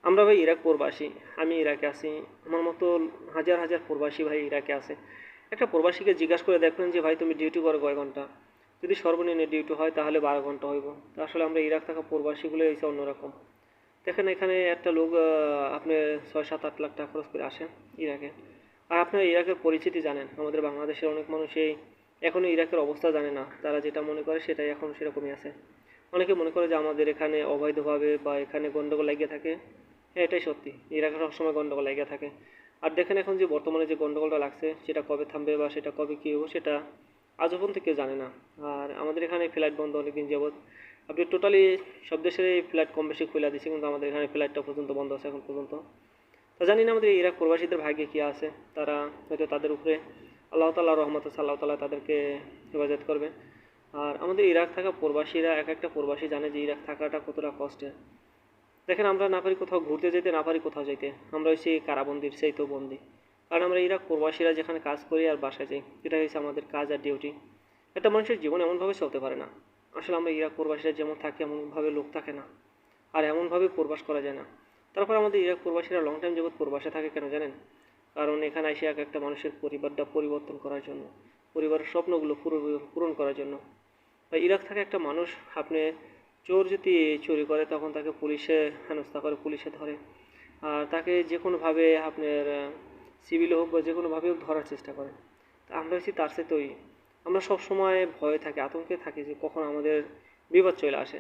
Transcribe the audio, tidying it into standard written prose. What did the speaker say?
আমরা ভাই ইরাক প্রবাসী। আমি ইরাকে আছি। আমার মতো হাজার হাজার প্রবাসী ভাই ইরাকে আছে। একটা প্রবাসীকে জিজ্ঞাসা করে দেখবেন যে ভাই তুমি ডিউটি করো কয় ঘন্টা? যদি সর্বনিম্ন ডিউটি হয় তাহলে 12 ঘন্টা হইব। তা আসলে আমরা ইরাক থাকা প্রবাসীগুলো হচ্ছে অন্যরকম। দেখেন এখানে একটা লোক আপনি 6, 7, 8 লাখ টাকা খরচ করে আসে ইরাকে। আর আপনারা ইরাকের পরিচিতি জানেন, আমাদের বাংলাদেশের অনেক মানুষই এখনও ইরাকের অবস্থা জানে না। তারা যেটা মনে করে সেটাই এখন সেরকমই আছে। অনেকে মনে করে যে আমাদের এখানে অবৈধভাবে বা এখানে গন্ডগোল লাগিয়ে থাকে। হ্যাঁ, এটাই সত্যি। ইরাকে সবসময় গন্ডগোল লাগিয়ে থাকে। আর দেখেন এখন যে বর্তমানে যে গন্ডগোলটা লাগছে সেটা কবে থামবে বা সেটা কবে কী হবে সেটা আজও পর্যন্ত কেউ জানে না। আর আমাদের এখানে ফ্লাইট বন্ধ অনেকদিন যাবৎ। আপনি টোটালি সব দেশেরই ফ্লাইট কম বেশি খুলে দিচ্ছে, কিন্তু আমাদের এখানে ফ্লাইটটা পর্যন্ত বন্ধ আছে এখন পর্যন্ত। তা জানি না আমাদের ইরাক প্রবাসীদের ভাগ্যে কী আছে। তারা হয়তো তাদের উপরে আল্লাহ তাআলার রহমত আছে, আল্লাহ তাআলা তাদেরকে হেফাজত করবে। আর আমাদের ইরাক থাকা প্রবাসীরা, এক একটা প্রবাসী জানে যে ইরাক থাকাটা কতটা কষ্টের। দেখেন আমরা না পারি কোথাও ঘুরতে যেতে, না পারি কোথাও যেতে, আমরা হচ্ছে কারাবন্দির সেই তো বন্দি। কারণ আমরা ইরাক প্রবাসীরা যেখানে কাজ করি আর বাসায় যাই, এটা হচ্ছে আমাদের কাজ আর ডিউটি। একটা মানুষের জীবন এমনভাবে চলতে পারে না। আসলে আমরা ইরাক প্রবাসীরা যেমন থাকি এমনভাবে লোক থাকে না, আর এমনভাবে প্রবাস করা যায় না। তারপর আমাদের ইরাক প্রবাসীরা লং টাইম যাবৎ প্রবাসে থাকে কেন জানেন? কারণ এখানে এসে এক একটা মানুষের পরিবারটা পরিবর্তন করার জন্য, পরিবারের স্বপ্নগুলো পূরণ করার জন্য। বা ইরাক থাকে একটা মানুষ, আপনি চোর যদি চুরি করে তখন তাকে পুলিশে হেনস্থা করে, পুলিশে ধরে। আর তাকে যে কোনোভাবে আপনার সিভিল হোক বা যে কোনোভাবে হোক ধরার চেষ্টা করে। তা আমরা হচ্ছি তার সাথেই, আমরা সব সময় ভয়ে থাকি, আতঙ্কে থাকি যে কখন আমাদের বিপদ চলে আসে।